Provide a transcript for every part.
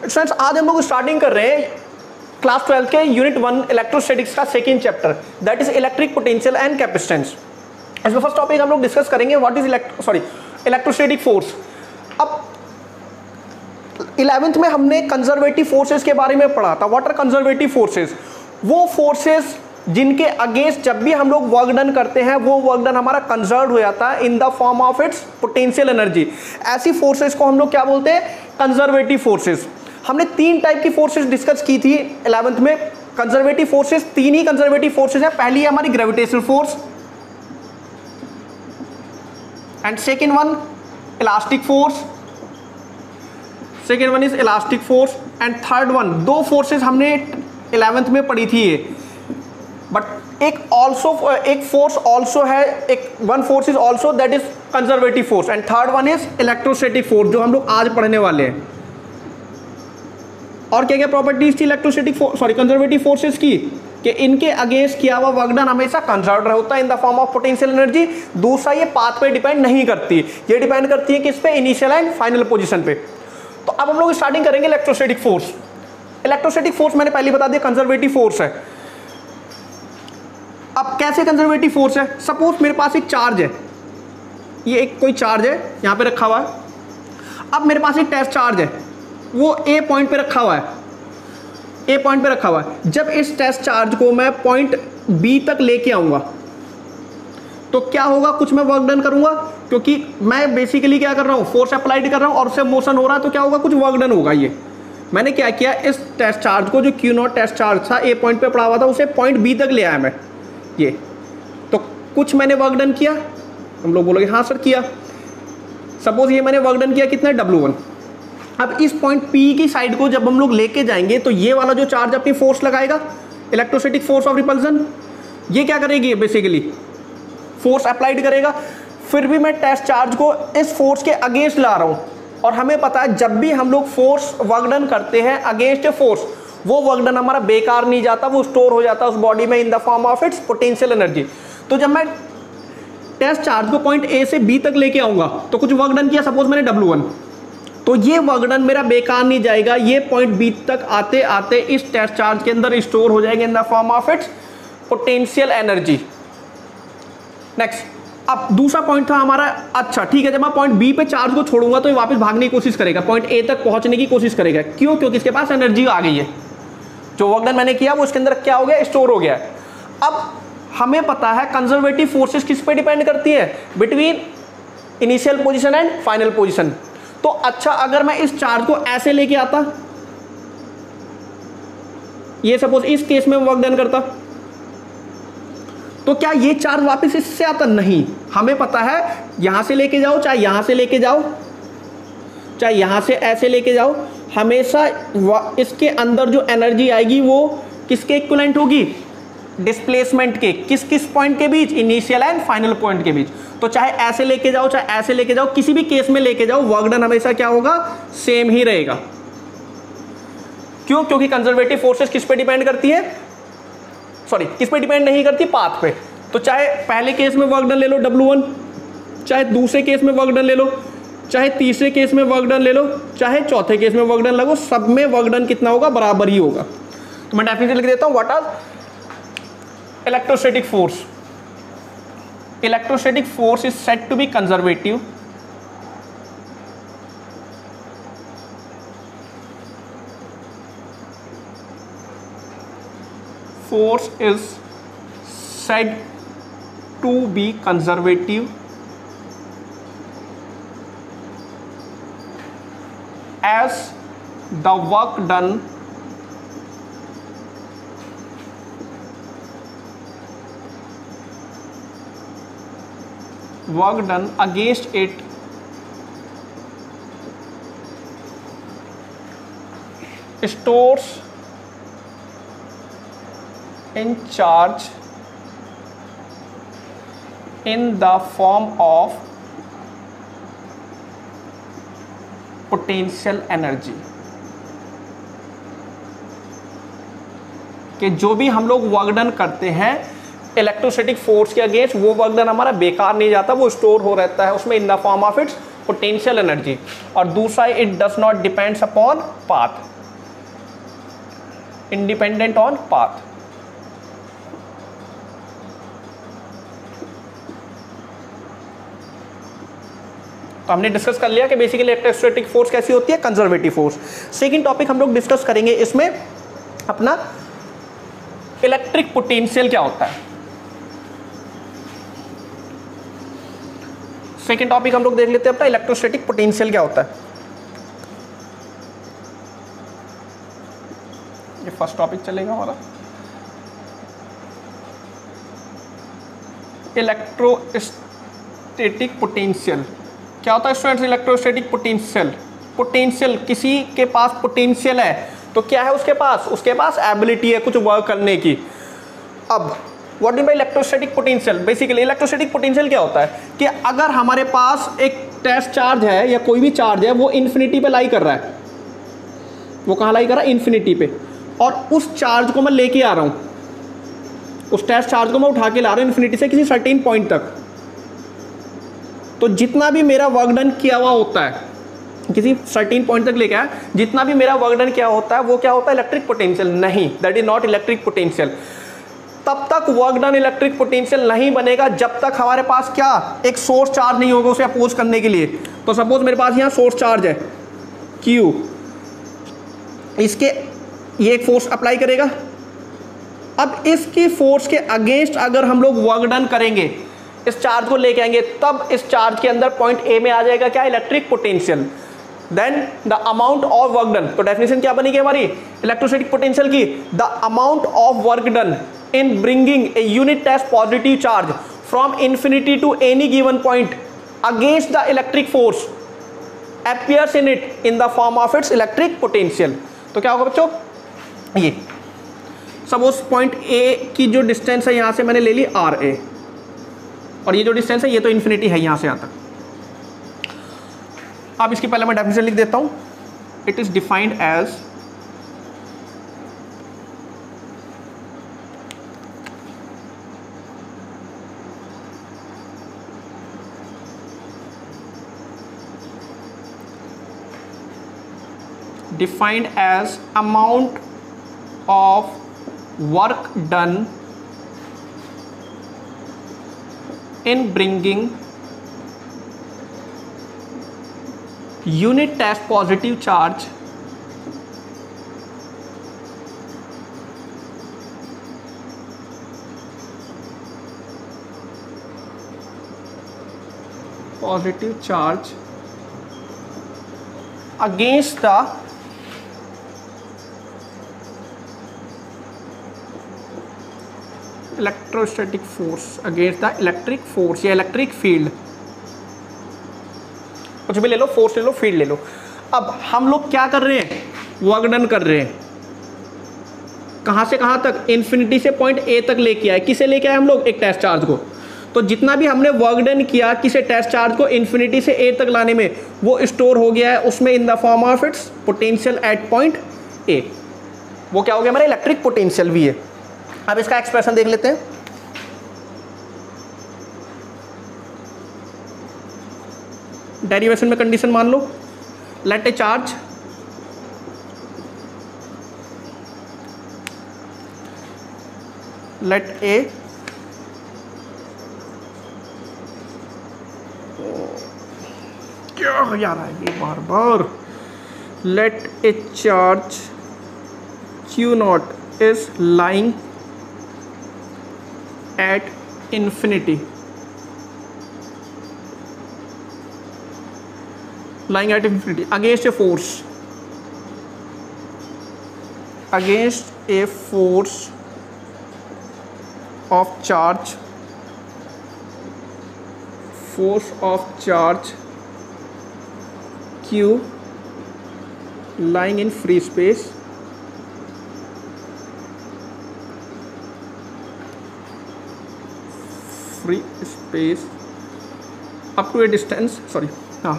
Students आज हम लोग स्टार्टिंग कर रहे हैं क्लास 12 के यूनिट 1 इलेक्ट्रोस्टैटिक्स का second chapter, that is electric potential and capacitance. इसमें फर्स्ट टॉपिक हम लोग डिस्कस करेंगे व्हाट इज इलेक्ट्रोस्टैटिक फोर्स। अब 11th में हमने कंजर्वेटिव फोर्सेस के बारे में पढ़ा था। What are conservative forces? वो फोर्सेस जिनके अगेंस्ट जब भी हम लोग वर्क डन करते हैं वो वर्क डन हमारा कंजर्व हो जाता है इन the form of it's potential energy. ऐसी फोर्सेस को हम लोग क्या बोलते हैं? Conservative forces. हमने 3 टाइप की फोर्सेस डिस्कस की थी 11th में। कंजर्वेटिव फोर्सेस 3 ही कंजर्वेटिव फोर्सेस है। पहली है हमारी gravitational force, and second one elastic force, second one is elastic force, and third one, 2 forces हमने 11th में पढ़ी थी ये, बट एक फोर्स ऑल्सो है, one force is also that is conservative force, and third one is electrostatic force जो हम लोग आज पढ़ने वाले हैं। और क्या क्या प्रॉपर्टीज थी कंजर्वेटिव फोर्सेस की? कि इनके अगेंस्ट किया हुआ वर्क डन हमेशा कंजर्व होता है इन the form of potential energy. दूसरा, ये पाथ पे डिपेंड नहीं करती, ये डिपेंड करती है किस पे? इनिशियल एंड फाइनल पोजीशन पे। तो अब हम लोग स्टार्टिंग करेंगे इलेक्ट्रोस्टैटिक फोर्स। इलेक्ट्रोस्टैटिक फोर्स मैंने पहले बता दिया कंजर्वेटिव फोर्स है। अब कैसे कंजर्वेटिव फोर्स है? सपोज मेरे पास एक चार्ज है, ये एक कोई चार्ज है यहां पे रखा हुआ है। अब मेरे पास एक टेस्ट चार्ज है, वो ए पॉइंट पे रखा हुआ है, ए पॉइंट पे रखा हुआ है। जब इस टेस्ट चार्ज को मैं पॉइंट बी तक लेके आऊंगा तो क्या होगा? कुछ मैं वर्क डन करूंगा, क्योंकि मैं बेसिकली क्या कर रहा हूं? फोर्स अप्लाइड कर रहा हूं और उससे मोशन हो रहा है, तो क्या होगा? कुछ वर्क डन होगा। ये मैंने क्या किया, इस टेस्ट चार्ज को, जो Q0 टेस्ट चार्ज था, ए पॉइंट पे पड़ा हुआ था, उसे पॉइंट बी तक ले आया मैं। ये तो कुछ मैंने वर्क डन किया। हम लोग बोलोगे हाँ सर किया। सपोज ये मैंने वर्क डन किया कितना? W1। अब इस पॉइंट P की साइड को जब हम लोग लेके जाएंगे तो ये वाला जो चार्ज अपनी फोर्स लगाएगा, इलेक्ट्रोस्टैटिक फोर्स ऑफ रिपल्सन, ये क्या करेगी? बेसिकली फोर्स अप्लाइड करेगा। फिर भी मैं टेस्ट चार्ज को इस फोर्स के अगेंस्ट ला रहा हूं, और हमें पता है जब भी हम लोग फोर्स वर्क डन करते हैं अगेंस्ट फोर्स, वो वर्क डन हमारा बेकार नहीं जाता, वो स्टोर हो जाता है उस बॉडी में इन the form of it's potential energy. तो जब मैं टेस्ट चार्ज को पॉइंट ए से बी तक लेके आऊंगा तो कुछ वर्क डन किया, सपोज मैंने W1, तो ये वर्क डन मेरा बेकार नहीं जाएगा, ये पॉइंट बी तक आते आते इस टेस्ट चार्ज के अंदर स्टोर हो जाएंगे इन the form of it's potential energy. Next, अब दूसरा पॉइंट था हमारा, अच्छा ठीक है, जब मैं पॉइंट बी पे चार्ज को छोड़ूंगा तो ये वापस भागने की कोशिश करेगा, पॉइंट ए तक पहुंचने की कोशिश करेगा। क्यों? क्योंकि इसके पास एनर्जी आ गई है, जो वर्क डन मैंने किया वो इसके अंदर क्या हो गया? स्टोर हो गया है। अब हमें पता है कंजर्वेटिव फोर्सेस किस पे डिपेंड करती है? Between initial position and final position. तो अच्छा, अगर मैं इस चार्ज को ऐसे लेके आता, ये सपोज इस केस में वर्क डन करता, तो क्या ये चार्ज वापस इससे आता? नहीं। हमें पता है यहां से लेके जाओ, चाहे यहां से लेके जाओ, चाहे यहां से ऐसे लेके जाओ, हमेशा इसके अंदर जो एनर्जी आएगी वो किसके इक्विवेलेंट होगी? डिस्प्लेसमेंट के। किस किस पॉइंट के बीच? इनिशियल एंड फाइनल पॉइंट के बीच। तो चाहे ऐसे लेके जाओ, चाहे ऐसे लेके जाओ, किसी भी केस में लेके जाओ, वर्क डन हमेशा क्या होगा? सेम ही रहेगा। क्यों? क्योंकि कंजर्वेटिव फोर्सेस किस पे डिपेंड करती है? किस पे डिपेंड नहीं करती? पाथ पे। तो चाहे पहले केस में वर्क डन ले लो W1, चाहे दूसरे केस में वर्क डन ले लो, चाहे तीसरे केस में वर्क डन ले लो, चाहे चौथे केस में वर्क डन लगो, सब में वर्क डन कितना होगा? बराबर ही होगा। तो मैं डेफिनेटली लिख देता हूं, what are electrostatic force? Electrostatic force is said to be conservative force is said to be conservative as the work done against it stores in charge in the form of potential energy। कि जो भी हम लोग work done करते हैं electrostatic force के against, वो work done हमारा बेकार नहीं जाता, वो स्टोर हो रहता है उसमें इन the form of it's potential energy. और दूसरा, it does not depends upon path. Independent on path. तो हमने डिस्कस कर लिया कि बेसिकली इलेक्ट्रोस्टैटिक फोर्स कैसी होती है, कंजर्वेटिव फोर्स। सेकंड टॉपिक हम लोग डिस्कस करेंगे इसमें अपना इलेक्ट्रिक पोटेंशियल क्या होता है। सेकंड टॉपिक हम लोग देख लेते हैं अपना इलेक्ट्रोस्टैटिक पोटेंशियल क्या होता है। ये फर्स्ट टॉपिक चलेगा हमारा इलेक्ट्रोस्टैटिक पोटेंशियल क्या होता है स्टूडेंट्स। इलेक्ट्रोस्टैटिक पोटेंशियल, पोटेंशियल किसी के पास पोटेंशियल है तो क्या है उसके पास एबिलिटी है कुछ वर्क करने की। अब what do by electrostatic potential, basically electrostatic potential क्या होता है कि अगर हमारे पास एक टेस्ट चार्ज है या कोई भी चार्ज है वो इन्फिनिटी पे लाई कर रहा है, वो कहाँ लाई कर रहा है, इन्फिनिटी पे, और उस चार्ज को मैं लेके आ रहा हूँ, उस टेस्ट चार्ज को मैं उठा के ला रहा हूँ इन्फिनिटी से किसी सर्टेन पॉइंट तक, तो जितना भी मेरा वर्क डन किया हुआ होता है किसी सर्टेन पॉइंट तक लेके आया, जितना भी मेरा वर्क डन किया होता है वो क्या होता है, इलेक्ट्रिक पोटेंशियल। नहीं, that is not electric potential. तब तक वर्क डन इलेक्ट्रिक पोटेंशियल नहीं बनेगा जब तक हमारे पास क्या एक सोर्स चार्ज नहीं होगा उसे अपोज करने के लिए। तो सपोज मेरे पास यहाँ सोर्स चार्ज है Q, इसके ये एक फोर्स अप्लाई करेगा। अब इसकी फोर्स के अगेंस्ट अगर हम लोग वर्क डन करेंगे, इस चार्ज को लेके आएंगे, तब इस चार्ज के अंदर पॉइंट ए में आ जाएगा क्या, electric potential. Then the amount of work done, तो डेफिनेशन क्या बनेगी हमारी इलेक्ट्रोस्टैटिक पोटेंशियल की, the amount of work done in bringing a unit test positive charge from infinity to any given point against the electric force appears in it in the form of its electric potential। तो क्या होगा बच्चों, ये suppose point A की जो distance है यहां से मैंने ले ली RA, और ये जो डिस्टेंस है ये तो इन्फिनिटी है यहां से यहां तक। अब इसकी पहले मैं डेफिनेशन लिख देता हूं। It is defined as amount of work done in bringing unit test positive charge against the electrostatic force, against the electric force या इलेक्ट्रिक फील्ड, कुछ भी ले लो, फोर्स ले लो, फील्ड ले लो। अब हम लोग क्या कर रहे हैं, वर्क डन कर रहे हैं, कहां से कहां तक, इन्फिनिटी से पॉइंट ए तक लेके आए। किसे लेके आए हम लोग, एक टेस्ट चार्ज को। तो जितना भी हमने वर्क डन किया किसी टेस्ट चार्ज को इन्फिनिटी से ए तक लाने में, वो स्टोर हो गया है उसमें इन the form of it's potential at point ए। वो क्या हो गया हमारा इलेक्ट्रिक पोटेंशियल भी है। अब इसका एक्सप्रेशन देख लेते हैं। डेरिवेशन में कंडीशन मान लो, लेट ए चार्ज क्या यार है ये बार बार, let a charge Q naught is lying at infinity, lying at infinity against a force of charge Q lying in free space up to a distance,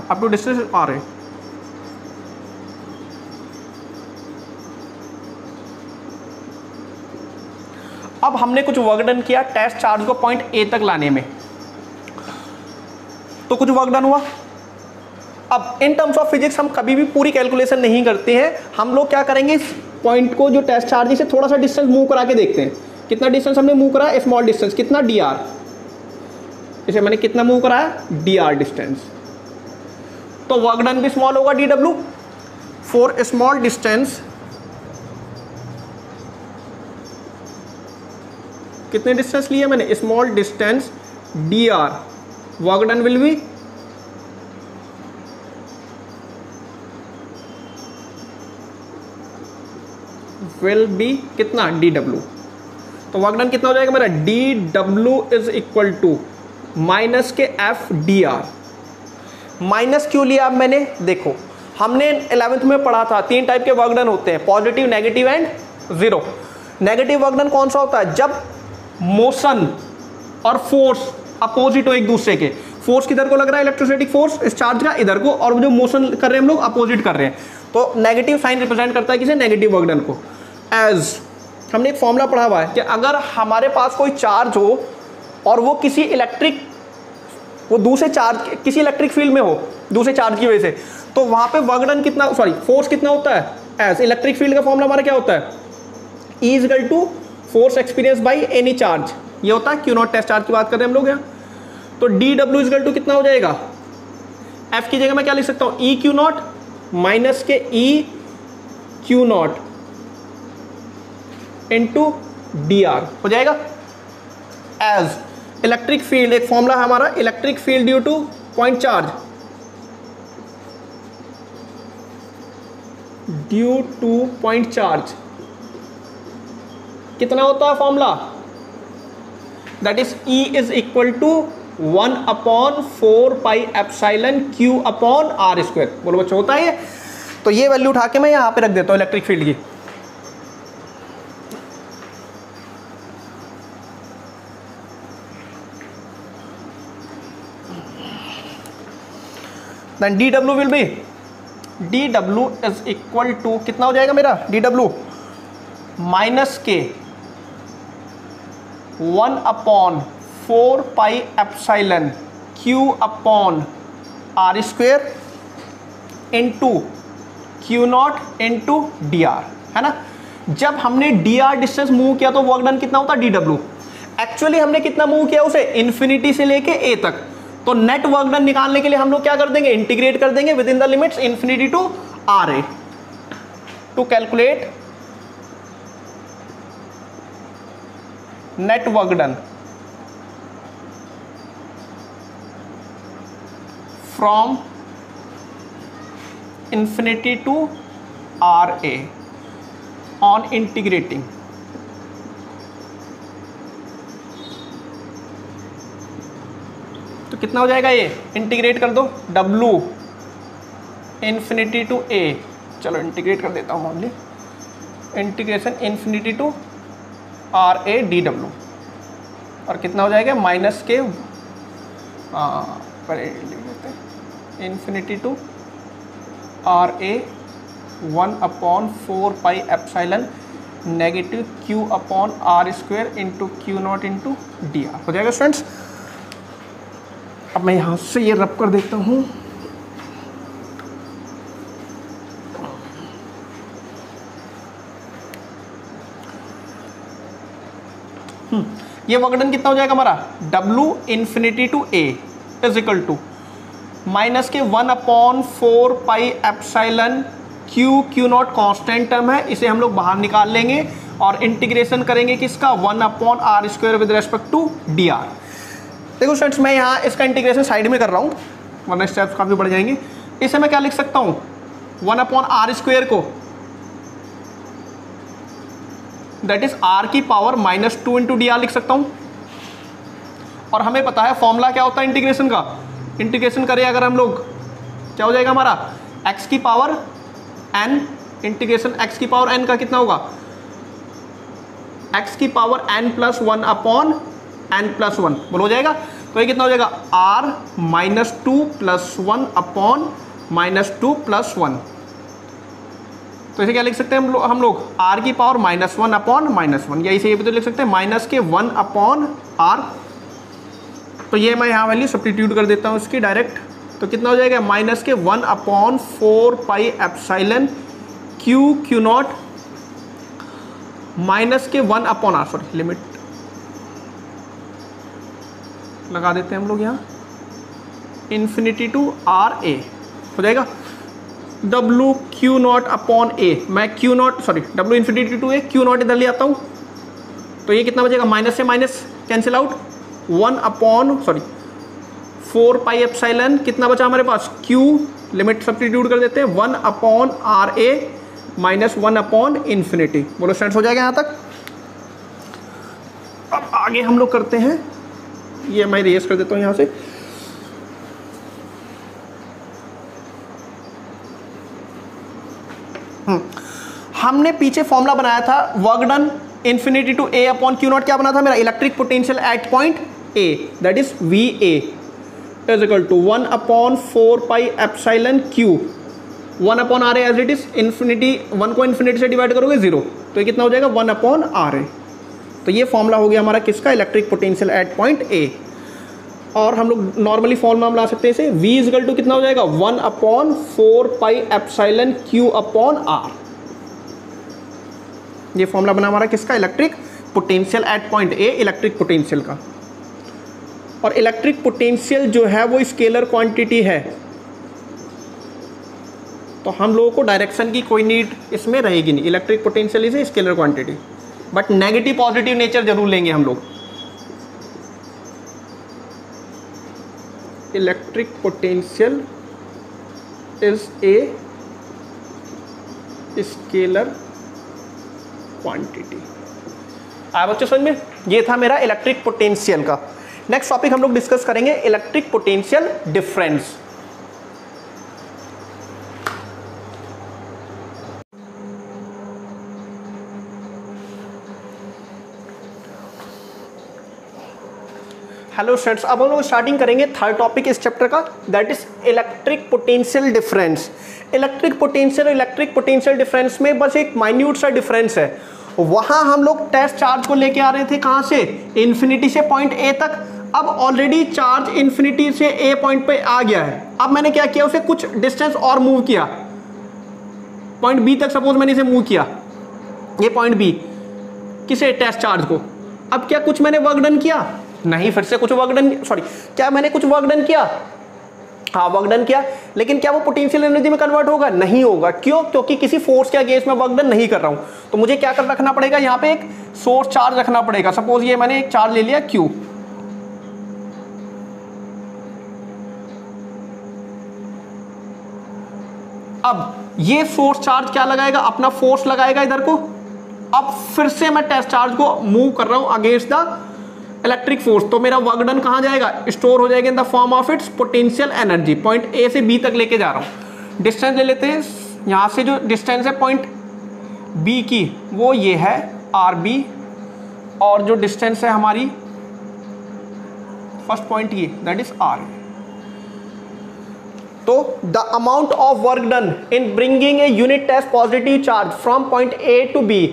up to distance RA। अब हमने कुछ work done किया test charge को point A तक लाने में, तो कुछ वर्क डन हुआ। अब इन टर्म्स ऑफ फिजिक्स हम कभी भी पूरी कैलकुलेशन नहीं करते हैं, हम लोग क्या करेंगे, पॉइंट को जो टेस्ट चार्ज से थोड़ा सा डिस्टेंस मूव करा के देखते हैं, कितना डिस्टेंस हमने मूव करा, स्मॉल डिस्टेंस, कितना dr, इसे मैंने कितना मूव कराया, dr डिस्टेंस, तो वर्क डन भी स्मॉल होगा dw। फॉर स्मॉल डिस्टेंस, कितने डिस्टेंस लिया मैंने, small distance dr, work done will be कितना, dw। तो वर्क डन कितना हो जाएगा मेरा, dw is equal to minus के f dr। माइनस क्यों लिया अब मैंने, देखो हमने 11th में पढ़ा था 3 टाइप के वर्क डन होते हैं, positive, negative and zero. Negative work done कौन सा होता है, जब मोशन और फोर्स अपोजिट हो एक दूसरे के, फोर्स किधर को लग रहा है, इलेक्ट्रोस्टैटिक फोर्स इस चार्ज का इधर को, और जो मोशन कर रहे हैं हम लोग अपोजिट कर रहे हैं, तो नेगेटिव साइन रिप्रेजेंट करता है किसे, नेगेटिव वर्क डन को। एज हमने एक फॉर्मूला पढ़ा हुआ है कि अगर हमारे पास कोई चार्ज हो और वो किसी इलेक्ट्रिक, वो दूसरे चार्ज, किसी इलेक्ट्रिक फील्ड में हो दूसरे चार्ज की वजह से, तो वहां पे वर्क डन कितना, सॉरी फोर्स कितना होता है, एज इलेक्ट्रिक फील्ड का फॉर्मूला हमारा क्या होता है, E is equal to force experience by any charge, ये होता है क्यू नॉट, टेस्ट चार्ज की बात कर रहे हैं हम लोग यहाँ। तो dw इज इक्वल टू कितना हो जाएगा, F की जगह मैं क्या लिख सकता हूँ, E क्यू नॉट माइनस के E Q naught into dr हो जाएगा। एज इलेक्ट्रिक फील्ड, एक फॉर्मूला है हमारा, electric field due to point charge, due to point charge कितना होता है formula, that is E is equal to 1/4 pi epsilon Q upon r square. बोलो बच्चों होता है ये, तो ये वैल्यू उठा के मैं यहां पे रख देता हूं इलेक्ट्रिक फील्ड की। Then dw will be, dw is equal to कितना हो जाएगा मेरा, dw माइनस के 1/4 pi epsilon Q upon r square into Q naught into dr, है ना। जब हमने dr डिस्टेंस मूव किया तो वर्क डन कितना होता है, dw। एक्चुअली हमने कितना मूव किया उसे, इन्फिनिटी से लेके a तक, तो नेट वर्क डन निकालने के लिए हम लोग क्या कर देंगे, इंटीग्रेट कर देंगे within the limits infinity to RA to calculate net work done from infinity to RA on integrating। तो कितना हो जाएगा ये, इंटीग्रेट कर दो, W infinity to A, चलो इंटीग्रेट कर देता हूँ only, integration infinity to RA dW, और कितना हो जाएगा माइनस के infinity to RA 1/4 pi epsilon negative Q upon R square into Q naught into dr हो जाएगा स्टूडेंट्स। अब मैं यहाँ से ये रब कर देता हूँ, ये वर्क डन कितना हो जाएगा हमारा, W infinity to A is equal to minus के 1/4 pi epsilon Q naught constant term है, इसे हम लोग बाहर निकाल लेंगे और इंटीग्रेशन करेंगे किसका, 1/r square with respect to dr। देखो स्टूडेंट्स मैं यहाँ इसका इंटीग्रेशन साइड में कर रहा हूँ वरना स्टेप्स काफ़ी बढ़ जाएंगे। इसे मैं क्या लिख सकता हूँ, 1/r स्क्वायर को दैट इज r की पावर -2 इंटू dr लिख सकता हूँ। और हमें पता है फॉर्मूला क्या होता है इंटीग्रेशन का, इंटीग्रेशन करें अगर हम लोग क्या हो जाएगा हमारा, x की पावर n, इंटीग्रेशन x की पावर n का कितना होगा, x की power n plus 1 upon n plus 1, बोलो हो जाएगा। तो ये कितना हो जाएगा, r -2 प्लस 1 अपॉन -2 प्लस 1। तो इसे क्या लिख सकते हैं हम लोग r की पावर -1 अपॉन -1, या इसे ये भी तो लिख सकते हैं माइनस के 1 अपॉन r। तो ये मैं यहाँ वैल्यू सब्स्टिट्यूट कर देता हूँ इसकी डायरेक्ट, तो कितना हो जाएगा माइनस के 1/4 pi epsilon Q not minus के 1 अपॉन आर, सॉरी लिमिट लगा देते हैं हम लोग यहाँ, इन्फिनिटी टू आर ए हो जाएगा W Q naught upon A. मैं Q naught sorry W infinity to A, Q naught इधर ले आता हूँ, तो ये कितना बचेगा, माइनस से minus cancel out, 1 upon sorry 4 pi epsilon, कितना बचा हमारे पास, क्यू, लिमिट सब्स्टिट्यूट कर देते हैं, 1 upon R A minus 1 upon infinity. बोलो स्टूडेंट्स हो जाएगा यहाँ तक। अब आगे हम लोग करते हैं, ये मैं रेस कर देता हूँ यहाँ से, हमने पीछे फॉर्मूला बनाया था work done infinity to A upon Q naught, क्या बना था मेरा, electric potential at point A, that is V A is equal to 1 upon 4 pi epsilon Q, 1 upon R A as it is, infinity 1 को infinity से divide करोगे 0, तो ये कितना हो जाएगा 1 अपॉन आर ए। तो ये फॉर्मूला हो गया हमारा किसका, इलेक्ट्रिक पोटेंशियल एट पॉइंट ए। और हम लोग नॉर्मली फॉर्मूला बना सकते हैं इसे, v इज इक्वल टू कितना हो जाएगा, 1 upon 4 pi epsilon Q upon R. ये फॉर्मूला बना हमारा किसका, electric potential at point A, electric potential का। और इलेक्ट्रिक पोटेंशियल जो है वो स्केलर क्वांटिटी है, तो हम लोगों को डायरेक्शन की कोई नीड इसमें रहेगी नहीं। Electric potential is a scalar quantity, but negative positive nature जरूर लेंगे हम लोग। Electric potential is a scalar quantity. आया बच्चों समझ में, ये था मेरा इलेक्ट्रिक पोटेंशियल का। नेक्स्ट टॉपिक हम लोग डिस्कस करेंगे electric potential difference. Hello students, अब हम लोग स्टार्टिंग करेंगे थर्ड टॉपिक इस चैप्टर का, that is electric potential difference. Electric potential और इलेक्ट्रिक पोटेंशियल डिफरेंस में बस एक माइन्यूट सा डिफरेंस है। वहां हम लोग टेस्ट चार्ज को लेके आ रहे थे कहां से, इन्फिनिटी से पॉइंट ए तक। अब ऑलरेडी चार्ज इन्फिनिटी से ए पॉइंट पे आ गया है। अब मैंने क्या किया, उसे कुछ डिस्टेंस और मूव किया, पॉइंट बी तक सपोज मैंने इसे मूव किया, ये पॉइंट बी, किसे, टेस्ट चार्ज को। अब क्या कुछ मैंने वर्क डन किया, नहीं, फिर से कुछ वर्क डन, सॉरी क्या मैंने कुछ वर्क डन किया, हाँ वर्क डन किया, लेकिन क्या वो पोटेंशियल एनर्जी में कन्वर्ट होगा, नहीं होगा। क्यों, क्योंकि किसी फोर्स के अगेंस्ट में वर्क डन नहीं कर रहा हूं। तो मुझे क्या कर रखना पड़ेगा, यहाँ पे एक सोर्स चार्ज रखना पड़ेगा। सपोज ये मैंने एक चार्ज ले लिया Q, अब ये सोर्स चार्ज क्या लगाएगा, अपना फोर्स लगाएगा इधर को। अब फिर से मैं टेस्ट चार्ज को मूव कर रहा हूं अगेंस्ट द इलेक्ट्रिक फोर्स, तो मेरा वर्क डन कहां जाएगा, स्टोर हो जाएगा इन the form of it's potential energy. Point A से बी तक लेके जा रहा हूं। डिस्टेंस ले लेते हैं, यहां से जो डिस्टेंस है पॉइंट बी की वो ये है आर बी, और जो डिस्टेंस है हमारी फर्स्ट पॉइंट की दैट इज आर। तो the amount of work done in bringing a unit test positive charge from point A to B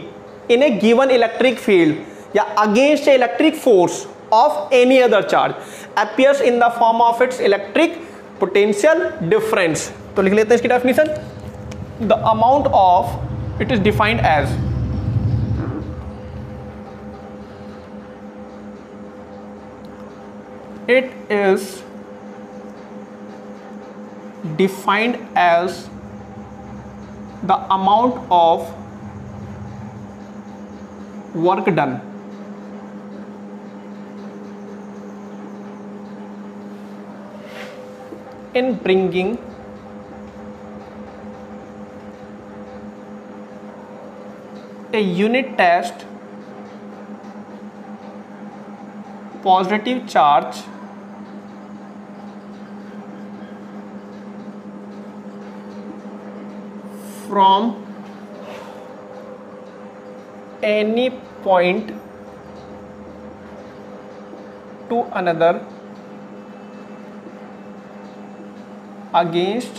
in a given electric field या against a electric force of any other charge appears in the form of its electric potential difference। तो लिख लेते हैं इसकी definition, the amount of it is defined as it is defined as the amount of work done in bringing a unit test positive charge from any point to another against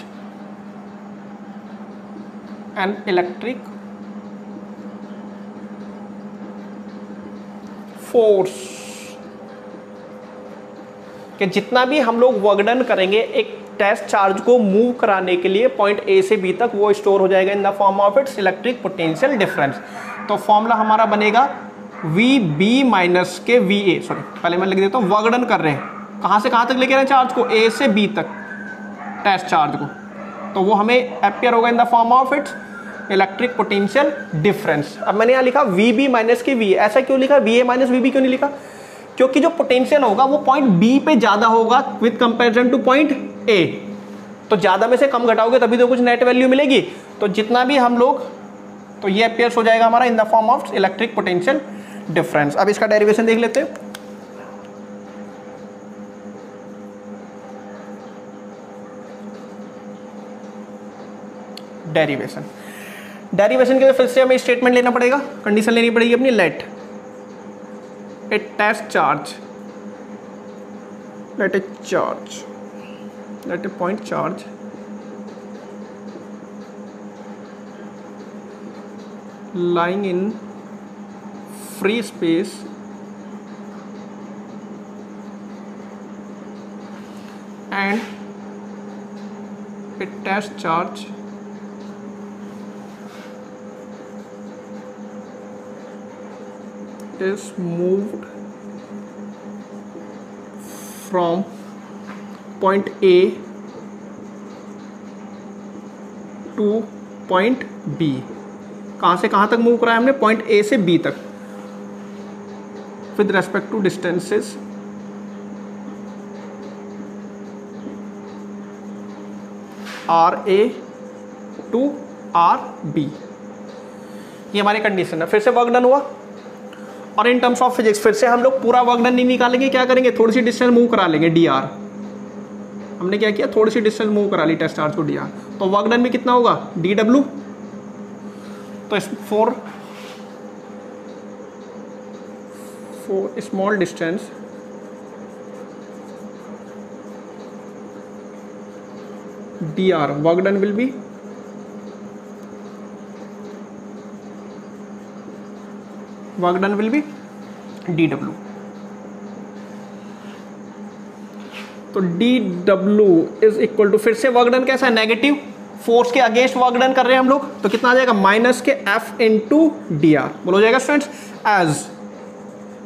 an electric force। कि जितना भी हम लोग work done करेंगे एक test charge को move कराने के लिए पॉइंट ए से बी तक, वो स्टोर हो जाएगा इन the form of its electric potential difference. तो फॉर्मूला हमारा बनेगा वी बी माइनस के वी ए, सॉरी पहले मैं लिख देता हूँ, वर्क डन कर रहे हैं कहाँ से कहाँ तक लेके रहे हैं चार्ज को, ए से बी तक टेस्ट चार्ज को, तो वो हमें एपियर होगा in the form of its electric potential difference. अब मैंने यहाँ लिखा वी बी माइनस के वी ए, ऐसा क्यों लिखा, V A minus V B क्यों नहीं लिखा, क्योंकि जो पोटेंशियल होगा वो पॉइंट बी पे ज्यादा होगा with comparison two point A, तो ज्यादा में से कम घटाओगे तभी तो कुछ नेट वैल्यू मिलेगी, तो जितना भी हम लोग, तो ये अपियर्स हो जाएगा हमारा इन the form of electric potential difference. अब इसका डेरिवेशन देख लेते हैं। डेरिवेशन के लिए फिर से हमें स्टेटमेंट लेना पड़ेगा, कंडीशन लेनी पड़ेगी अपनी, let a test charge, let a point charge lying in free space and a test charge is moved from point A to point B। कहाँ से कहाँ तक मूव कराया हमने, पॉइंट ए से बी तक, with respect to distances R A to are B. ये हमारी कंडीशन है। फिर से वर्क डन हुआ, और इन टर्म्स ऑफ फिजिक्स फिर से हम लोग पूरा वर्क डन नहीं निकालेंगे, क्या करेंगे, थोड़ी सी डिस्टेंस मूव करा लेंगे डी आर। हमने क्या किया, थोड़ी सी डिस्टेंस मूव करा ली टेस्ट चार्ज को डी आर, तो वर्क डन भी कितना होगा, डी डब्ल्यू। तो for small distance D R, work done will be D W. तो D W is equal to, फिर से वर्क डन कैसा है, नेगेटिव फोर्स के अगेंस्ट वर्क डन कर रहे हैं हम लोग, तो कितना आ जाएगा, माइनस के एफ इंटू डी आर। बोलो जाएगा स्टूडेंट्स, एज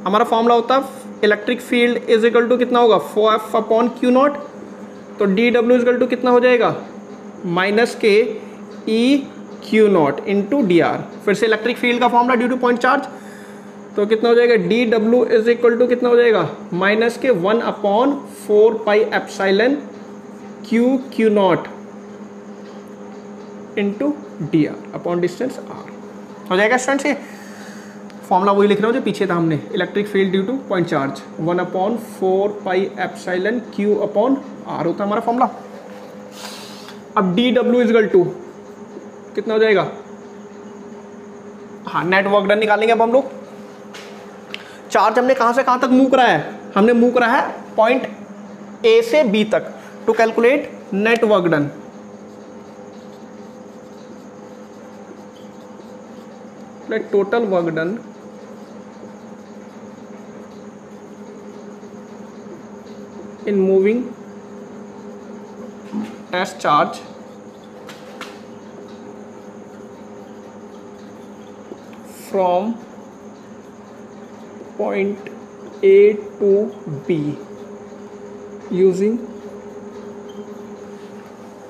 हमारा फॉर्मूला होता है electric field is equal to कितना होगा, 4f अपॉन क्यू नॉट, तो D W is equal to कितना हो जाएगा, माइनस के E Q naught into D R. फिर से इलेक्ट्रिक फील्ड का formula due to point charge, तो कितना हो जाएगा, D W is equal to कितना हो जाएगा, माइनस के 1 upon 4 pi epsilon Q naught into D R upon distance R. हो जाएगा स्टूडेंट्स, ये फॉर्मूला वही लिख रहा हूँ जो पीछे था हमने, electric field due to point charge 1 upon 4 pi epsilon Q upon R होता है हमारा फॉर्मूला। अब डी डब्ल्यू इजगल टू कितना हो जाएगा, हाँ नेट वर्क डन निकालेंगे अब हम लोग। चार्ज हमने कहाँ से कहाँ तक मूव कराया है, हमने मूव कराया है पॉइंट ए से बी तक। To calculate net work done, let total work done in moving test charge from point A to B using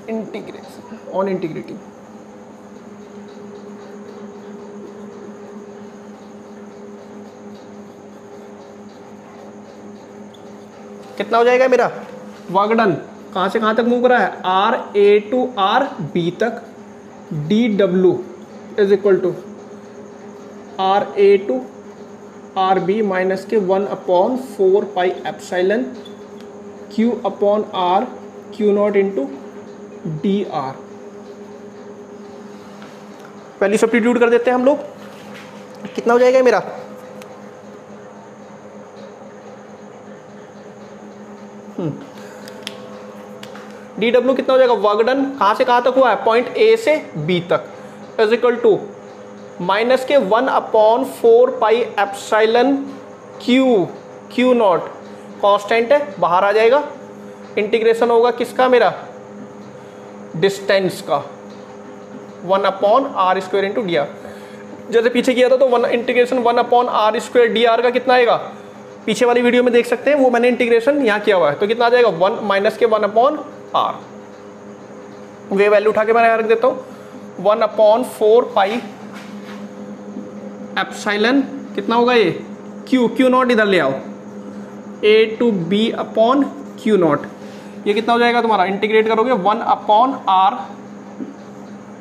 integration on integrity। कितना हो जाएगा मेरा वर्क डन, कहाँ से कहाँ तक मूव करा है, r A to are b तक, d W is equal to r A to are b minus के 1 upon 4 pi epsilon Q upon r q naught into D r. Value substitute कर देते हैं हम लोग, कितना हो जाएगा मेरा, डी डब्ल्यू कितना हो जाएगा, वर्क डन कहाँ से कहाँ तक हुआ है, पॉइंट ए से बी तक, इज इक्वल टू माइनस के 1 upon 4 pi epsilon Q not, constant है बाहर आ जाएगा, इंटीग्रेशन होगा किसका, मेरा डिस्टेंस का 1/r² इंटू डी आर। जैसे पीछे किया था तो इंटीग्रेशन 1/r² dr का कितना आएगा, पीछे वाली वीडियो में देख सकते हैं, वो मैंने इंटीग्रेशन यहाँ किया हुआ है। तो कितना आ जाएगा 1 माइनस के 1/r। वे वैल्यू उठा के मैं यहाँ रख देता हूँ 1/4 पाई एप्सिलॉन कितना होगा ये क्यू नॉट इधर ले आओ a to b upon Q naught. ये कितना हो जाएगा तुम्हारा, इंटीग्रेट करोगे 1/r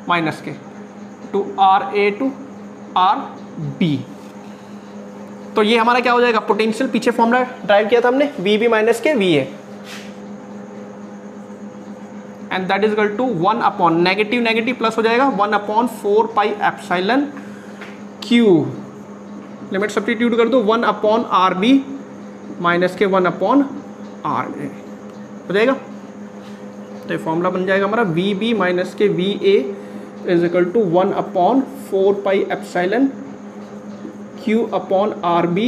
माइनस के टू RA टू RB। तो ये हमारा क्या हो जाएगा, पोटेंशियल पीछे फॉर्मूला ड्राइव किया था हमने VB माइनस के VA, and that is equal to 1 upon negative negative plus हो जाएगा 1/4 pi epsilon Q, limit substitute कर दो 1/RB माइनस के 1/RA हो जाएगा। तो ये फॉर्मूला बन जाएगा हमारा VB माइनस के VA is equal to 1/4 pi epsilon Q upon RB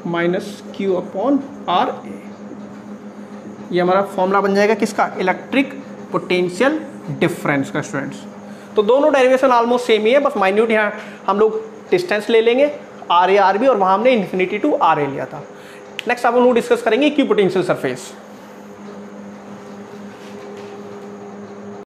minus Q upon RA। ये हमारा फॉर्मूला बन जाएगा किसका, इलेक्ट्रिक पोटेंशियल डिफरेंस का स्टूडेंट्स। तो दोनों डेरिवेशन ऑलमोस्ट सेम ही है, बस माइन्यूट यहाँ हम लोग डिस्टेंस ले लेंगे RA RB, और वहाँ हमने इन्फिनिटी टू RA लिया था। नेक्स्ट आप लोग डिस्कस करेंगे इक्विपोटेंशियल सरफेस।